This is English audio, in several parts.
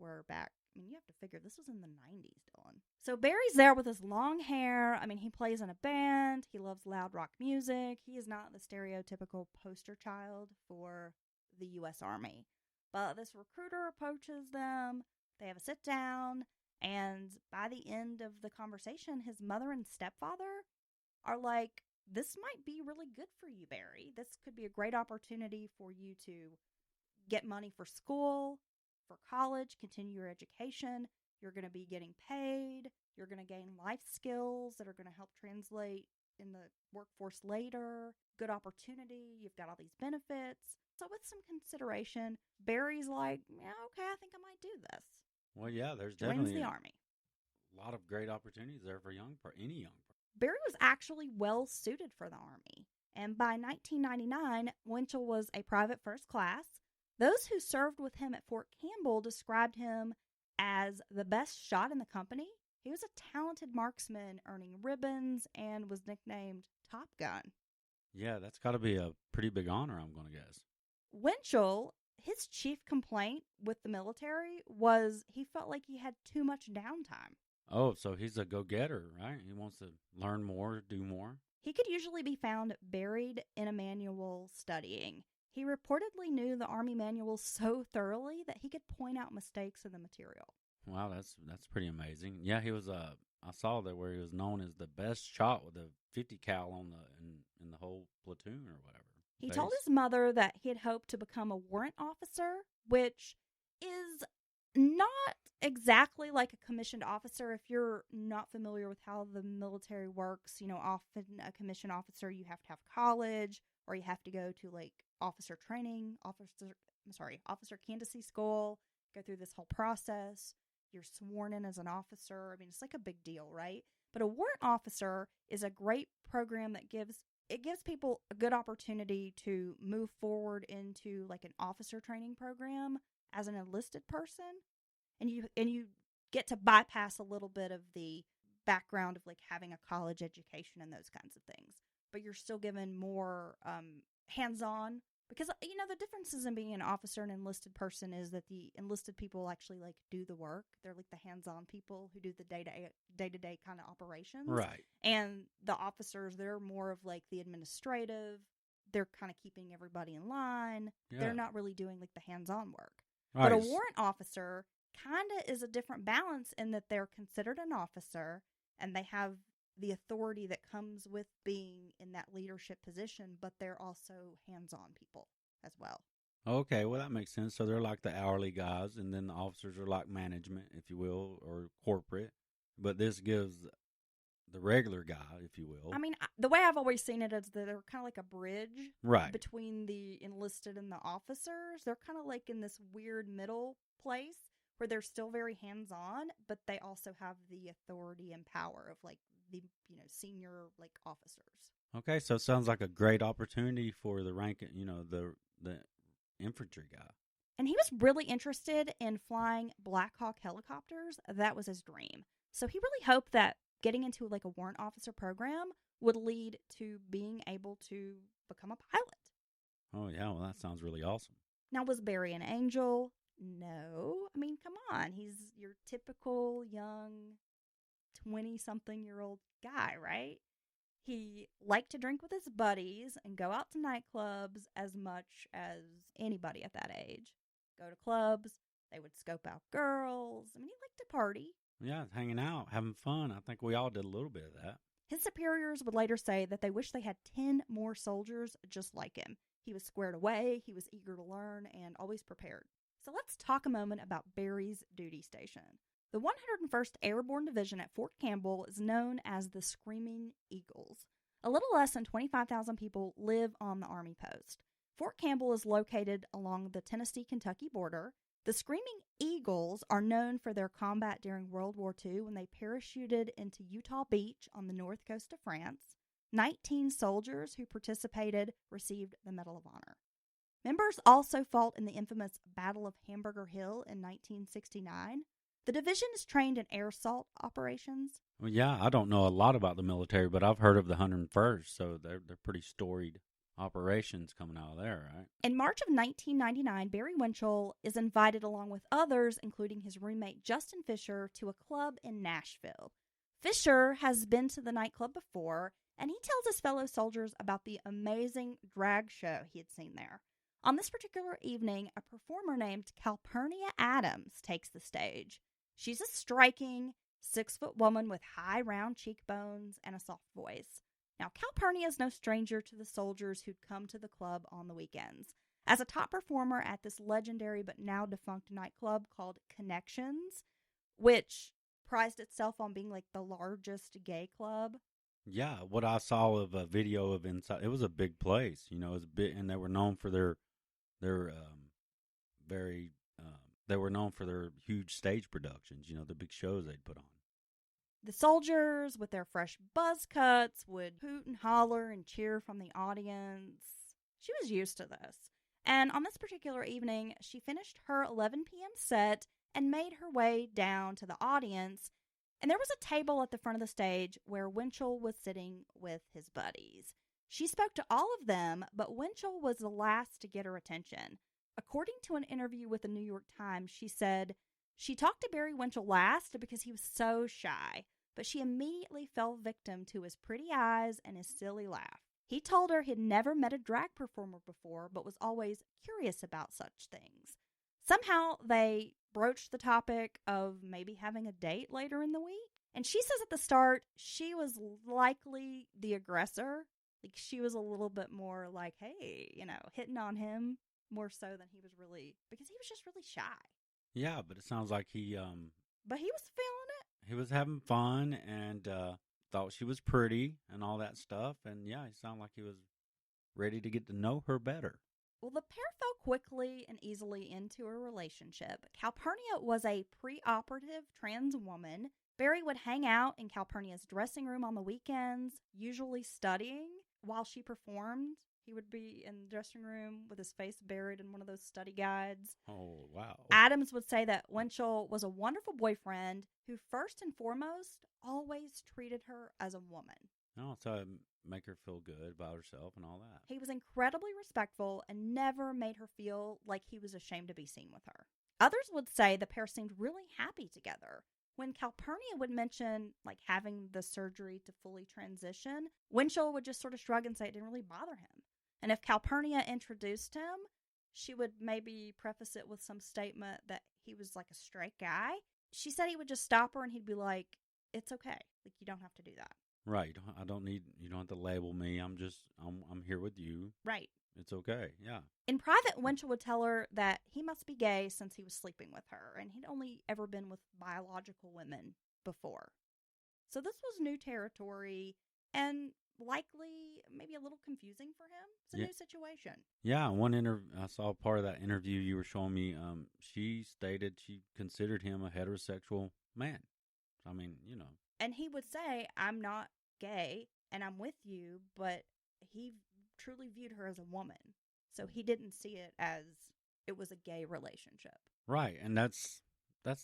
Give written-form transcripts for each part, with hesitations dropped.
were back. I mean, you have to figure this was in the 90s, Dylan. So Barry's there with his long hair. I mean, he plays in a band. He loves loud rock music. He is not the stereotypical poster child for the U.S. Army. But this recruiter approaches them. They have a sit down. And by the end of the conversation, his mother and stepfather are like, this might be really good for you, Barry. This could be a great opportunity for you to get money for school, for college, continue your education. You're going to be getting paid. You're going to gain life skills that are going to help translate in the workforce later. Good opportunity. You've got all these benefits. So with some consideration, Barry's like, yeah, okay, I think I might do this. Well, yeah, there's Joins definitely the Army. a lot of great opportunities there for any young person. Barry was actually well suited for the Army. And by 1999, Winchell was a private first class. Those who served with him at Fort Campbell described him as the best shot in the company. He was a talented marksman, earning ribbons, and was nicknamed Top Gun. Yeah, that's got to be a pretty big honor, I'm going to guess. Winchell, his chief complaint with the military was he felt like he had too much downtime. Oh, so he's a go-getter, right? He wants to learn more, do more. He could usually be found buried in a manual studying. He reportedly knew the Army manuals so thoroughly that he could point out mistakes in the material. Wow, that's pretty amazing. Yeah, he was I saw that where he was known as the best shot with a 50 cal on in the whole platoon or whatever. He told his mother that he had hoped to become a warrant officer, which is not exactly like a commissioned officer. If you're not familiar with how the military works, often a commissioned officer, you have to have college or you have to go to like officer training, officer candidacy school, go through this whole process. You're sworn in as an officer. I mean, it's like a big deal, right? But a warrant officer is a great program that gives people a good opportunity to move forward into like an officer training program as an enlisted person. And you get to bypass a little bit of the background of like having a college education and those kinds of things. But you're still given more hands-on, because the differences in being an officer and enlisted person is that the enlisted people actually like do the work. They're like the hands-on people who do the day-to-day kind of operations. Right. And the officers, they're more of like the administrative. They're kind of keeping everybody in line. Yeah. They're not really doing like the hands-on work. Right. But a warrant officer kind of is a different balance in that they're considered an officer and they have the authority that comes with being in that leadership position, but they're also hands-on people as well. Okay, well, that makes sense. So they're like the hourly guys, and then the officers are like management, if you will, or corporate. But this gives the regular guy, if you will. I mean, the way I've always seen it is that they're kind of like a bridge right between the enlisted and the officers. They're kind of like in this weird middle place where they're still very hands-on, but they also have the authority and power of like the senior like officers. Okay, so it sounds like a great opportunity for the rank, the infantry guy. And he was really interested in flying Black Hawk helicopters. That was his dream. So he really hoped that getting into like a warrant officer program would lead to being able to become a pilot. Oh yeah, well that sounds really awesome. Now, was Barry an angel? No. I mean, come on. He's your typical young 20-something-year-old guy, right? He liked to drink with his buddies and go out to nightclubs as much as anybody at that age. Go to clubs. They would scope out girls. I mean, he liked to party. Yeah, hanging out, having fun. I think we all did a little bit of that. His superiors would later say that they wish they had 10 more soldiers just like him. He was squared away, he was eager to learn, and always prepared. So let's talk a moment about Barry's duty station. The 101st Airborne Division at Fort Campbell is known as the Screaming Eagles. A little less than 25,000 people live on the Army post. Fort Campbell is located along the Tennessee-Kentucky border. The Screaming Eagles are known for their combat during World War II when they parachuted into Utah Beach on the north coast of France. 19 soldiers who participated received the Medal of Honor. Members also fought in the infamous Battle of Hamburger Hill in 1969. The division is trained in air assault operations. Well, yeah, I don't know a lot about the military, but I've heard of the 101st, so they're pretty storied. operations coming out of there, right? In March of 1999, Barry Winchell is invited along with others, including his roommate Justin Fisher, to a club in Nashville. Fisher has been to the nightclub before, and he tells his fellow soldiers about the amazing drag show he had seen there. On this particular evening, a performer named Calpurnia Adams takes the stage. She's a striking 6-foot woman with high, round cheekbones and a soft voice. Now, Calpurnia is no stranger to the soldiers who'd come to the club on the weekends. As a top performer at this legendary but now defunct nightclub called Connections, which prized itself on being like the largest gay club. Yeah, what I saw of a video of inside, it was a big place. You know, it was a bit, and they were known for their very they were known for their huge stage productions. You know, the big shows they'd put on. The soldiers, with their fresh buzz cuts, would hoot and holler and cheer from the audience. She was used to this. And on this particular evening, she finished her 11 p.m. set and made her way down to the audience. And there was a table at the front of the stage where Winchell was sitting with his buddies. She spoke to all of them, but Winchell was the last to get her attention. According to an interview with the New York Times, she said, she talked to Barry Winchell last because he was so shy, but she immediately fell victim to his pretty eyes and his silly laugh. He told her he'd never met a drag performer before, but was always curious about such things. Somehow they broached the topic of maybe having a date later in the week. And she says at the start, she was likely the aggressor. Like, she was a little bit more like, hey, hitting on him more so than he was really, because he was just really shy. Yeah, but it sounds like he But he was feeling it. he was having fun and thought she was pretty and all that stuff. And yeah, he sounded like he was ready to get to know her better. Well, the pair fell quickly and easily into a relationship. Calpurnia was a pre-operative trans woman. Barry would hang out in Calpurnia's dressing room on the weekends, usually studying while she performed. He would be in the dressing room with his face buried in one of those study guides. Oh, wow. Adams would say that Winchell was a wonderful boyfriend who, first and foremost, always treated her as a woman. Oh, so make her feel good about herself and all that. He was incredibly respectful and never made her feel like he was ashamed to be seen with her. Others would say the pair seemed really happy together. When Calpurnia would mention having the surgery to fully transition, Winchell would just sort of shrug and say it didn't really bother him. And if Calpurnia introduced him, she would maybe preface it with some statement that he was like a straight guy. She said he would just stop her and he'd be like, it's okay. You don't have to do that. Right. You don't have to label me. I'm here with you. Right. It's okay. Yeah. In private, Winchell would tell her that he must be gay since he was sleeping with her, and he'd only ever been with biological women before. So this was new territory and likely maybe a little confusing for him. It's a new situation. Yeah. I saw part of that interview you were showing me. She stated she considered him a heterosexual man. I mean, And he would say, I'm not gay and I'm with you, but he truly viewed her as a woman. So he didn't see it as it was a gay relationship. Right. And that's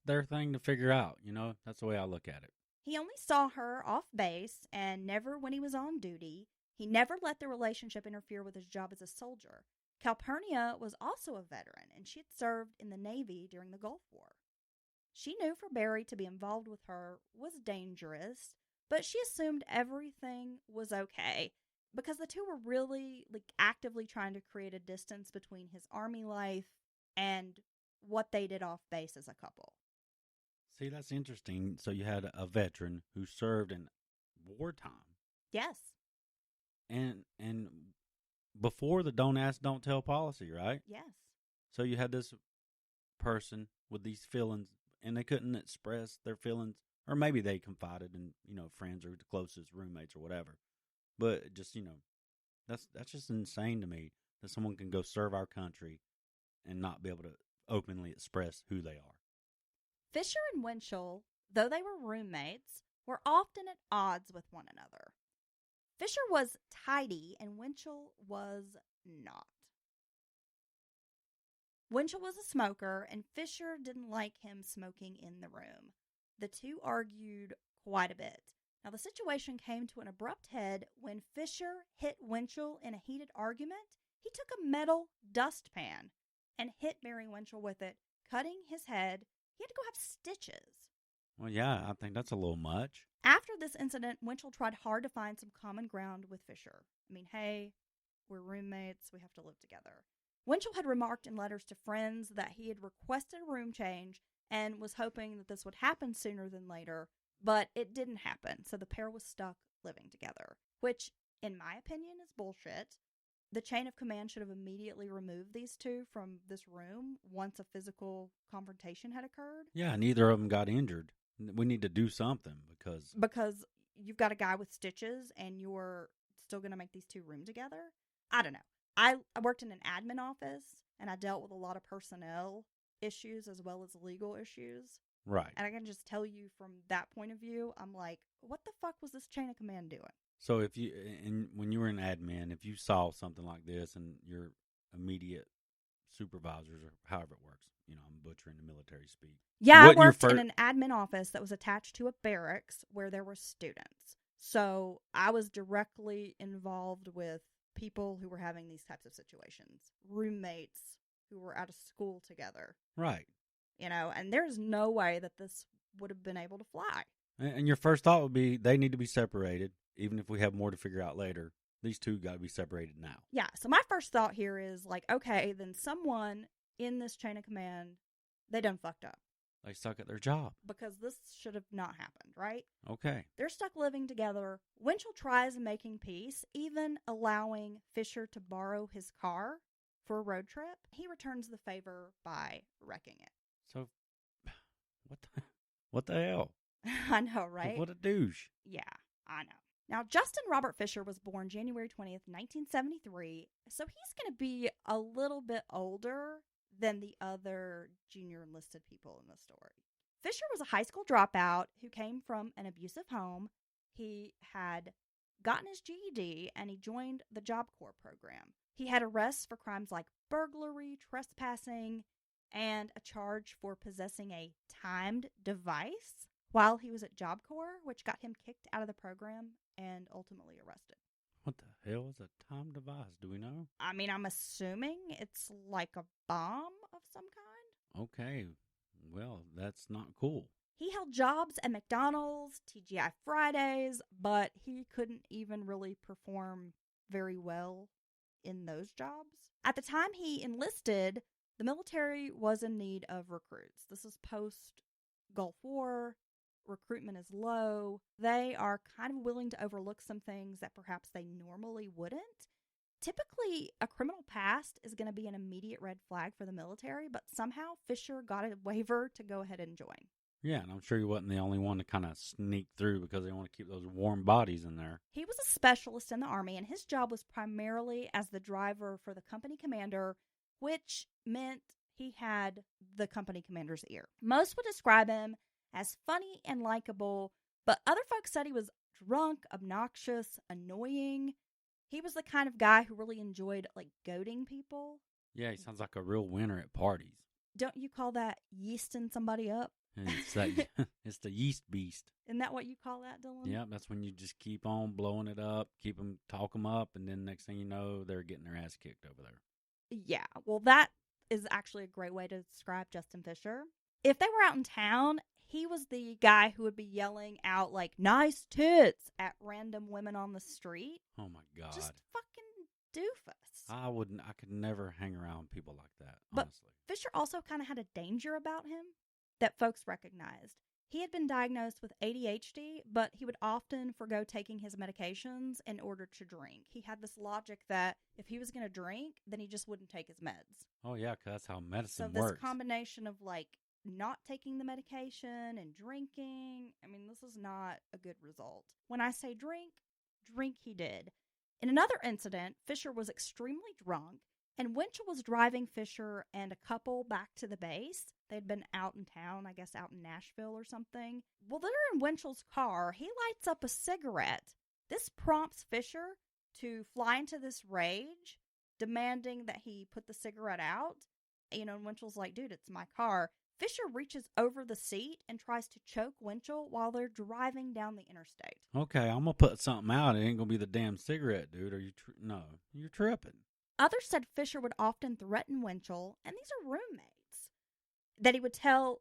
their thing to figure out. That's the way I look at it. He only saw her off base and never when he was on duty. He never let the relationship interfere with his job as a soldier. Calpurnia was also a veteran, and she had served in the Navy during the Gulf War. She knew for Barry to be involved with her was dangerous, but she assumed everything was okay because the two were really actively trying to create a distance between his Army life and what they did off base as a couple. See, that's interesting. So you had a veteran who served in wartime. Yes. And before the don't ask, don't tell policy, right? Yes. So you had this person with these feelings, and they couldn't express their feelings, or maybe they confided in, friends or the closest roommates or whatever. But just, that's just insane to me that someone can go serve our country and not be able to openly express who they are. Fisher and Winchell, though they were roommates, were often at odds with one another. Fisher was tidy and Winchell was not. Winchell was a smoker and Fisher didn't like him smoking in the room. The two argued quite a bit. Now, the situation came to an abrupt head when Fisher hit Winchell in a heated argument. He took a metal dustpan and hit Barry Winchell with it, cutting his head. He had to go have stitches. Well, yeah, I think that's a little much. After this incident, Winchell tried hard to find some common ground with Fisher. I mean, hey, we're roommates. We have to live together. Winchell had remarked in letters to friends that he had requested a room change and was hoping that this would happen sooner than later, but it didn't happen, so the pair was stuck living together, which, in my opinion, is bullshit. The chain of command should have immediately removed these two from this room once a physical confrontation had occurred. Yeah, neither of them got injured. We need to do something Because you've got a guy with stitches and you're still going to make these two room together? I don't know. I worked in an admin office and I dealt with a lot of personnel issues as well as legal issues. Right. And I can just tell you from that point of view, I'm like, what the fuck was this chain of command doing? So when you were in admin, if you saw something like this and your immediate supervisors or however it works, I'm butchering the military speak. Yeah, I worked in an admin office that was attached to a barracks where there were students. So I was directly involved with people who were having these types of situations, roommates who were out of school together. Right. And there's no way that this would have been able to fly. And your first thought would be they need to be separated, even if we have more to figure out later. These two got to be separated now. Yeah, so my first thought here is like, okay, then someone in this chain of command, they done fucked up. They suck at their job. Because this should have not happened, right? Okay. They're stuck living together. Winchell tries making peace, even allowing Fisher to borrow his car for a road trip. He returns the favor by wrecking it. So, what the hell? I know, right? What a douche. Yeah, I know. Now, Justin Robert Fisher was born January 20th, 1973, so he's going to be a little bit older than the other junior enlisted people in the story. Fisher was a high school dropout who came from an abusive home. He had gotten his GED and he joined the Job Corps program. He had arrests for crimes like burglary, trespassing, and a charge for possessing a timed device while he was at Job Corps, which got him kicked out of the program and ultimately arrested. What the hell is a timed device? Do we know? I mean, I'm assuming it's like a bomb of some kind. Okay. Well, that's not cool. He held jobs at McDonald's, TGI Fridays, but he couldn't even really perform very well in those jobs. At the time he enlisted, the military was in need of recruits. This is post-Gulf War. Recruitment is low. They are kind of willing to overlook some things that perhaps they normally wouldn't. Typically, a criminal past is going to be an immediate red flag for the military, but somehow Fisher got a waiver to go ahead and join. Yeah, and I'm sure he wasn't the only one to kind of sneak through because they want to keep those warm bodies in there. He was a specialist in the Army, and his job was primarily as the driver for the company commander, which meant he had the company commander's ear. Most would describe him as funny and likable, but other folks said he was drunk, obnoxious, annoying. He was the kind of guy who really enjoyed, goading people. Yeah, he sounds like a real winner at parties. Don't you call that yeasting somebody up? It's the yeast beast. Isn't that what you call that, Dylan? Yeah, that's when you just keep on blowing it up, talk them up, and then next thing you know, they're getting their ass kicked over there. Yeah, well, that is actually a great way to describe Justin Fisher. If they were out in town, he was the guy who would be yelling out, nice tits at random women on the street. Oh, my God. Just fucking doofus. I could never hang around people like that, but honestly. Fisher also kind of had a danger about him that folks recognized. He had been diagnosed with ADHD, but he would often forgo taking his medications in order to drink. He had this logic that if he was going to drink, then he just wouldn't take his meds. Oh, yeah, because that's how medicine works. So this combination of, not taking the medication and drinking, this is not a good result. When I say drink he did. In another incident, Fisher was extremely drunk, and Winchell was driving Fisher and a couple back to the base. They'd been out in town, I guess out in Nashville or something. Well, they're in Winchell's car. He lights up a cigarette. This prompts Fisher to fly into this rage, demanding that he put the cigarette out. And Winchell's like, dude, it's my car. Fisher reaches over the seat and tries to choke Winchell while they're driving down the interstate. Okay, I'm gonna put something out. It ain't gonna be the damn cigarette, dude. Are you? No, you're tripping. Others said Fisher would often threaten Winchell, and these are roommates, that he would tell